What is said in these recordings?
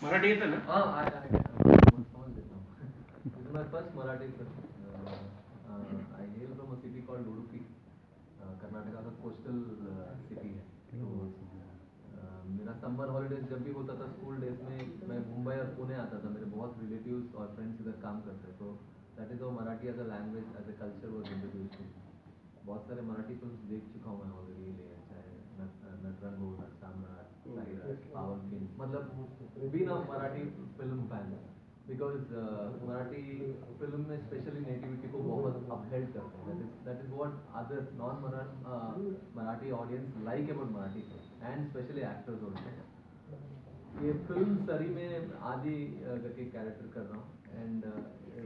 मराठी येतं ना? समज देता हूँ. This is my first Marathi film. I hail from a city called Udupi. Karnataka का कोस्टल सिटी है. तो मेरा समर हॉलीडेज जब भी होता था स्कूल डेज में, मैं मुंबई और पुणे आता था. मेरे बहुत रिलेटिव्स और फ्रेंड्स इधर काम करते हैं. तो that is how Marathi as a language as a culture was introduced to. बहुत सारे मराठी फिल्म देख चुका हूँ मैं ऑलरेडी. चाहे नटरंग हो, नटसाम्राट, साईराज, पावन फिल्म, मतलब been a Marathi film fan. Because Marathi film में स्पेशली नेटिविटी को बहुत अपहेल्ड करते हैं. That is what other non Marathi audience like about Marathi end specially actors also. ये फिल्म सरी में आदि करके कैरेक्टर कर रहा हूँ. एंड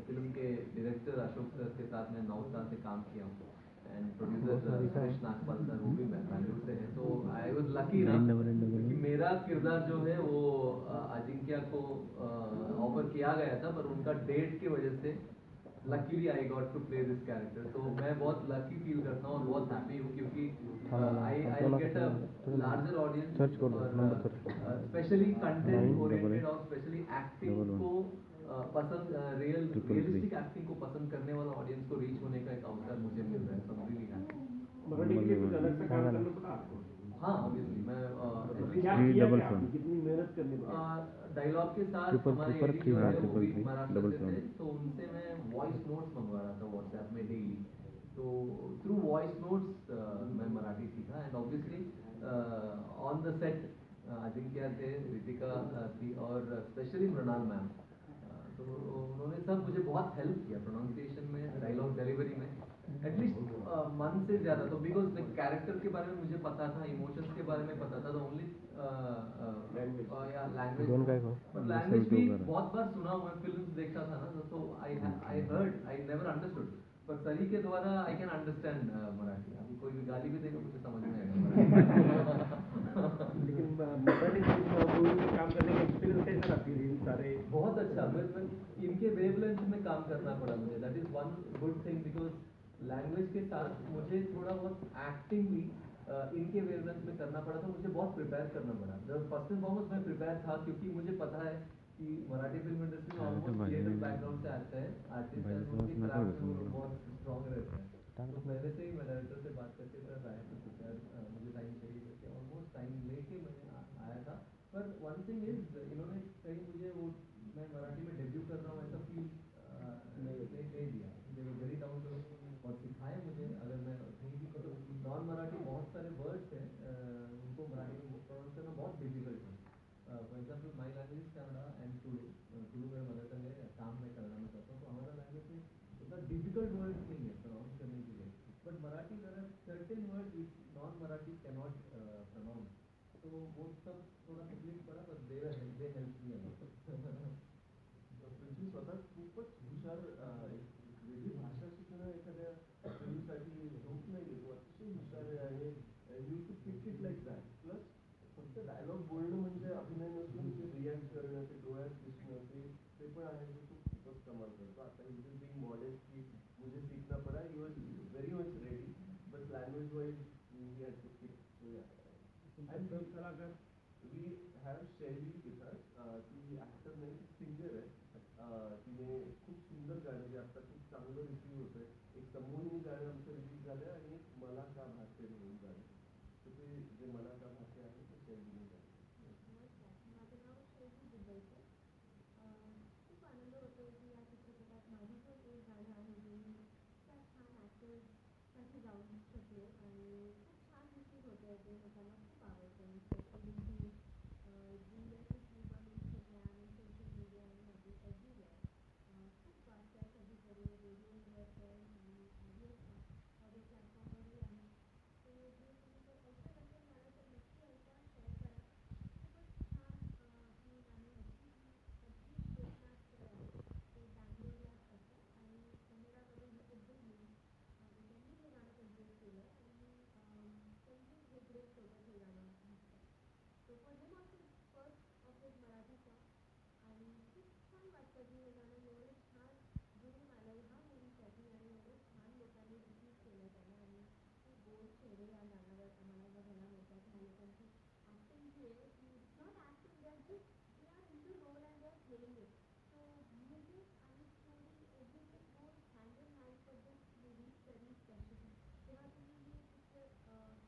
फिल्म के डायरेक्टर अशोक सर के साथ मैं 9 साल से काम किया हूँ. End producer Suresh Nagpal sir, वो भी बैंगलोर से है. तो आई वॉज लकी ना, क्योंकि मेरा किरदार जो है वो अजिंक्य को ऑफर किया गया था, पर उनका डेट की वजह से luckily I got to play this character. तो मैं बहुत लकी फील करता हूँ और बहुत हैप्पी हूँ, क्योंकि I get a larger audience और स्पेशली कंटेंट ओरिएंटेड और स्पेशली एक्टिंग को पसंद, रियलिस्टिक एक्टिंग को पसंद करने वाला ऑडियंस को रीच होने का एक अवसर मुझे मिल रहा है. So really happy. मराठी के लिए कुछ अलग सा काम करना पड़ा आपको? हाँ, ऑब्वियसली मैं क्या किया क्या आपने? कितनी मेहनत करनी पड़ी? डायलॉग के साथ हमारे एडिटर जो है वो भी महाराष्ट्र से थे. तो उनसे मैं वॉइस नोट्स मंगवा रहा था व्हाट्सएप में डेली. तो थ्रू वॉइस नोट्स मैं मराठी सीखा. And obviously on the set Ajinkya थे, रितिका थी और स्पेशली मृणाल मैम. तो उन्होंने सब मुझे बहुत हेल्प किया प्रोनाउंसिएशन में, डायलॉग डिलीवरी में, एटलीस्ट मंथ से ज़्यादा. तो बिकॉज कैरेक्टर के बारे में मुझे पता था, इमोशंस के बारे में पता था. तो ओनली या लैंग्वेज, पर लैंग्वेज भी बहुत बार सुना हुआ है, फिल्म देखता था ना. तो I heard, I never understood. पर सरी के द्वारा आई कैन अंडरस्टैंड मराठी. अभी कोई भी गाली भी देगा मुझे समझ में आएगा. लेकिन मराठी मूवी में काम करने का एक्सपीरियंस कैसा रहा? फिर इन सारे बहुत अच्छा. मैं इनके वेवलेंथ में काम करना पड़ा मुझे. That is one good thing, because language के साथ मुझे थोड़ा बहुत एक्टिंग भी इनके वेवलेंथ में करना पड़ा. तो मुझे बहुत प्रिपेयर करना पड़ा. जब फर्स्ट एंड फॉरमोस्ट मैं प्रिपेयर था, क्योंकि मुझे पता है कि मराठी फिल्म इंडस्ट्री में ऑलमोस्ट क्रिएटिव बैकग्राउंड से आते हैं आर्टिस्ट हैं, तो उनके क्राफ्ट में वो लोग बहुत स्ट्रॉन्ग रहते हैं. तो पहले से ही मैं डायरेक्टर से बात करके सर आया तो प्रिपेयर, मुझे टाइम चाहिए करके ऑलमोस्ट टाइम लेके मैं आया था. पर वन थिंग इज, इन्होंने कहीं मुझे वो, मैं मराठी में डेब्यू कर रहा हूँ ऐसा फील नहीं दिया. दे were very down to earth और सिखाए मुझे. अगर मैं कहीं भी, मतलब नॉन मराठी बहुत सारे वर्ड्स हैं, उनको मराठी में प्रोनाउंस करना बहुत डिफिकल्ट है. For example my language is Kannada end Tulu. Tulu मेरा मदर टंग है, काम मैं कन्नड़ा में करता हूँ. तो हमारा लैंग्वेज में उतना डिफिकल्ट वर्ड्स नहीं है प्रोनाउंस करने के लिए. But Marathi there are certain words which non Marathi can not pronounce. तो वो सब थोड़ा तकलीफ पड़ा, पर दे हेल्प मी अलॉट. तुमची स्वतः खूपच हुशार, एक वेगळी भाषा शिकणं एखाद्या फिल्मसाठी झोप नाही देतो. अतिशय हुशार आहे आणि you to pick it like that. Plus फक्त डायलॉग बोलणं म्हणजे अभिनय नसून ते रिॲक्ट करणं, ते डोळ्यात दिसणं, ते पण आहे. ते खूप खूपच कमाल करतो. आता ही बिंग मॉडेस्ट की मुझे सीखना पड़ा, you was very much ready, but language wise he had to pick. And कलाकार we have Shaili with us. ती ॲक्टर नाही, ती सिंगर आहे. तिने खूप सुंदर गाणं, जे आता खूप चांगलं रिसीव होत आहे. एक समोनी गाणं आमचं रिलीज झालं आणि एक मला का भासे म्हणून गाणं. तर ते जे मला का भासे आहे ते शैलीने गाणं. माझं नाव शैली दुबईकर. खूप आनंद होतो की या चित्रपटात माझं पण एक गाणं आहे जे मी त्या छान ॲक्टर्ससाठी गाऊ शकले आणि खूप छान रिसीव होतं आहे. ते लोकांना खूप आवडतं आणि स्पेशली की जी अशी फिल्म इंस्टाग्राम आणि सोशल मीडिया आणि एव्हरीवेअर खूप वाजतात सगळीकडे, रेडिओवर पण आणि ऑडिओ प्लॅटफॉर्मवरही आहे. तो जे तुम्ही जर ऐकत असेल गाणं तर नक्की ऐका, शेअर करा. खूपच छान फिल्म आहे ह्याची. ही सतीश लोकनाथ ते बँगलोरलाच असतात आणि कन्नडामध्ये ही उद्धव मुली आणि त्यांनी हे गाणं कंपोज केलं आणि संजीव हेगडेसोबत हे गाणं घेतलं. So for him also first of his Marathi song आणि खूप छान वाटतं की हे गाणं एवढं छान जुळून आलं ह्या मूवीसाठी आणि एवढं छान लोकांनी रिसीव केलं त्याला आणि खूप बोल्ड चेहरे या गाण्यावर आम्हाला बघायला मिळतात. ह्या लोकांची ॲक्टिंग जी आहे ती it's not acting, they are just they are into playing it. So music and story, everything goes hand in hand for this movie very specially. जेव्हा तुम्ही ही picture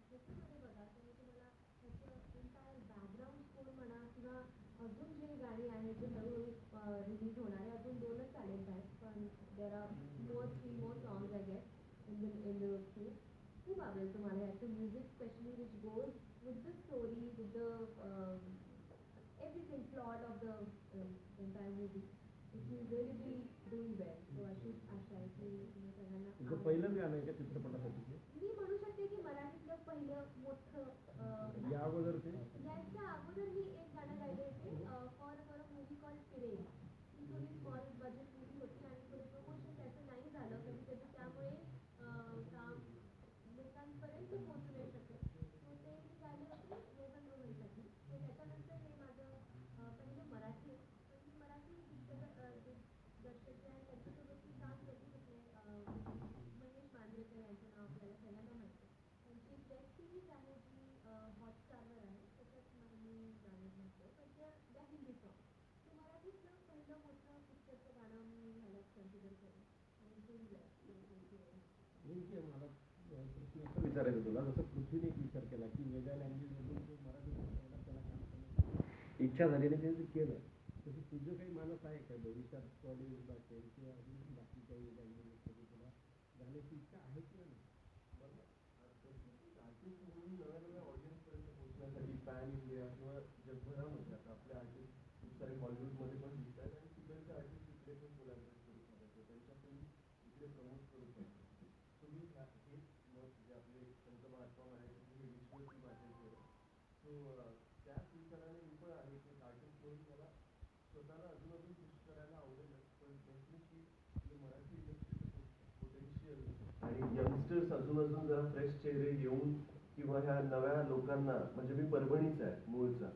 theaterमध्ये बघाल तेव्हा तुम्हाला त्याचं entire background score म्हणा किंवा अजून जे गाणी आहेत जे हळूहळू रिलीज होणार आहे अजून 2च आलेत आहेत पण there are three more songs I guess in the film. खूप आवडेल तुम्हाला याचं music specially which goes with the story with the everything plot of the entire movie. It will really be doing well. So अशी आशा आहे की तुम्ही सगळ्यांना तुझं पहिलंच गाणं आहे का चित्रपटासाठी? मी म्हणू शकते की मराठीतलं पहिलं मोठं या अगोदर ते याच्या अगोदर मी एक गाणं गायले होते फॉर अ मूवी कॉल पिरेल. ती थोडी स्मॉल बजेट मूवी होती आणि थोडं प्रमोशन त्याचं नाही झालं कधी कधी त्यामुळे काम लोकांपर्यंत पोहोचू नाही शकत. सो ते मी गायले होते रोहन रोहनसाठी. सो त्याच्यानंतर हे माझं पहिलं मराठी आहे. पण मी मराठी दर्शक जे आहे त्यांच्यासोबत मी काम कधी होते महेश मांजरेकर यांचं नाव आपल्याला सगळ्यांना माहिती आहे. त्यांची एक वेब सिरीज आहे जी हॉटस्टारवर आहे त्याच्यात मी गाणं म्हटलं पण त्या हिंदी सॉन्ग. सो मराठीतलं पहिलं मोठं पिक्चरचं गाणं मी ह्यालाच कन्सिडर करेन आणि सुरू नेमकी मला प्रश्न असं विचारायचं तुला जसं पृथ्वीने एक विचार केला की वेगळ्या लँग्वेजमधून तो मराठी भाषेला त्याला काम करण्याची इच्छा झाली आणि त्याने ते केलं. तसं तुझं काही मानस आहे का भविष्यात कॉलेज भाषेल किंवा अजून बाकी काही लँग्वेजमध्ये तुला जाण्याची इच्छा आहे किंवा नाही? आर्टिस्ट म्हणून नव्या नव्या ऑडियन्सपर्यंत पोहोचण्यासाठी पॅन इंडिया किंवा जगभरामध्ये आता आपले आर्टिस्ट खूप सारे हॉलिवूडमध्ये पण दिसतात आणि तिकडचे आर्टिस्ट इकडे पण कोलॅबरेट करू शकतात त्यांच्या फिल्म इकडे प्रमोट करू शकतात. सो मी हेच मत जे आपले संत महात्मा म्हणायचे हे विश्वची माझे केलं. सो त्याच विचाराने मी पण आहे की आर्टिस्ट म्हणून मला स्वतःला अजून अजून पुश करायला आवडेलच पण डेफिनेटली जे मराठी इंडस्ट्रीचं पोटेन्शियल आणि यंगस्टर्स अजून जरा फ्रेश चेहरे येऊन किंवा ह्या नव्या लोकांना म्हणजे मी परभणीचा आहे मूळचा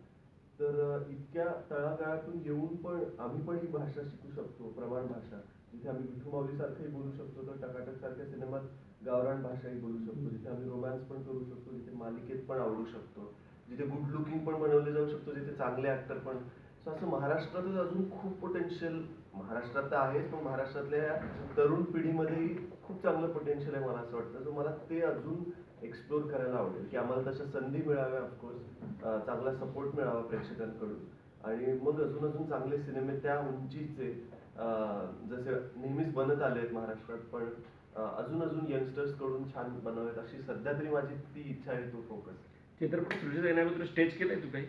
तर इतक्या तळागाळातून येऊन पण आम्ही पण ही भाषा शिकू शकतो प्रमाण भाषा जिथे आम्ही विठू माऊली सारखंही बोलू शकतो तर टकाटक सारख्या सिनेमात गावरान भाषाही बोलू शकतो जिथे आम्ही रोमॅन्स पण करू शकतो जिथे मालिकेत पण आवडू शकतो जिथे गुड लुकिंग पण बनवले जाऊ शकतो जिथे चांगले ऍक्टर पण. सो असं महाराष्ट्रातच अजून खूप पोटेन्शियल महाराष्ट्रात तर आहेच पण महाराष्ट्रातल्या तरुण पिढीमध्येही खूप चांगलं पोटेन्शियल आहे मला असं वाटतं. सो मला ते अजून एक्सप्लोर करायला आवडेल की आम्हाला तशा संधी मिळाव्या ऑफकोर्स चांगला सपोर्ट मिळावा प्रेक्षकांकडून आणि मग अजून चांगले सिनेमे त्या उंचीचे जसे नेहमीच बनत आले आहेत महाराष्ट्रात पण अजून यंगस्टर्स कडून छान बनवावेत अशी सध्या तरी माझी ती इच्छा आहे तो फोकस. चित्रपट सृष्टीत येण्याबद्दल स्टेज केलंय तू काही?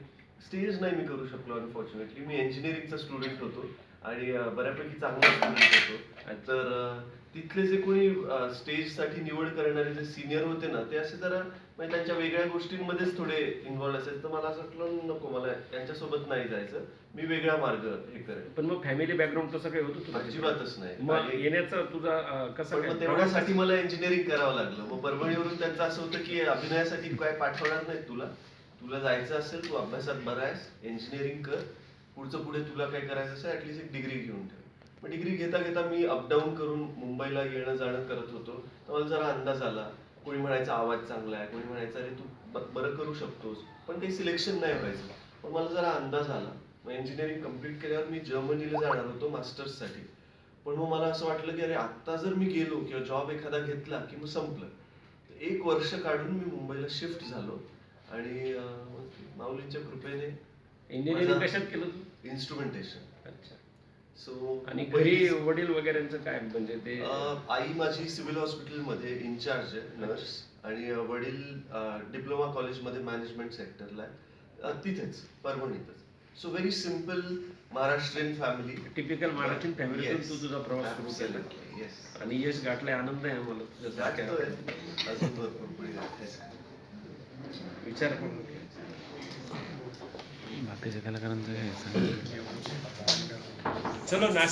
स्टेज नाही मी करू शकलो अनफॉर्च्युनेटली. मी इंजिनिअरिंगचा स्टुडंट होतो आणि बऱ्यापैकी चांगला स्टुडंट होतो तर तिथले जे कोणी स्टेजसाठी निवड करणारे जे सिनियर होते ना ते असे जरा म्हणजे त्यांच्या वेगळ्या गोष्टींमध्येच थोडे इन्व्हॉल्व असायचे तर मला असं वाटलं नको मला त्यांच्यासोबत नाही जायचं मी वेगळा मार्ग हे करेन. पण मग फॅमिली बॅकग्राऊंड तसं काही होतं तुला? अजिबातच नाही. मग येण्याचा तुझा कसं काय? तेवढ्यासाठी मला इंजिनिअरिंग करावं लागलं. मग परभणीवरून त्यांचं असं होतं की अभिनयासाठी काय पाठवणार नाही तुला जायचं असेल तू अभ्यासात बरा आहेस इंजिनिअरिंग कर पुढचं पुढे तुला काय करायचं असेल ऍटलीस्ट एक डिग्री घेऊन ठेव. मग डिग्री घेता घेता मी अपडाऊन करून मुंबईला येणं जाणं करत होतो तर मला जरा अंदाज आला. कोणी म्हणायचा आवाज चांगला आहे कोणी म्हणायचं अरे तू बरं करू शकतोस पण काही सिलेक्शन नाही व्हायचं. पण मला जरा अंदाज आला. मग इंजिनिअरिंग कम्प्लीट केल्यावर मी जर्मनीला जाणार होतो मास्टर्ससाठी. पण मग मला असं वाटलं की अरे आत्ता जर मी गेलो किंवा जॉब एखादा घेतला की मग संपलं. 1 वर्ष काढून मी मुंबईला शिफ्ट झालो आणि माऊलींच्या कृपेने इंजिनिअरिंग कशात केलं तू? इन्स्ट्रुमेंटेशन. अच्छा. सो आणि घरी वडील वगैरेंचं काय म्हणजे ते? आई माझी सिव्हिल हॉस्पिटलमध्ये इन्चार्ज आहे नर्स आणि वडील डिप्लोमा कॉलेजमध्ये मॅनेजमेंट सेक्टरला आहे तिथेच परभणीतच. So very simple Maharashtrian family. Typical Maharashtrian फॅमिलीतून तू तुझा प्रवास सुरू केला. येस. आणि यश गाठलाय आनंद आहे आम्हाला तुझ्या अजून भरपूर पुढे गाठायचं. विचार करून बाकीच्या कलाकारांचं काय चलो ना.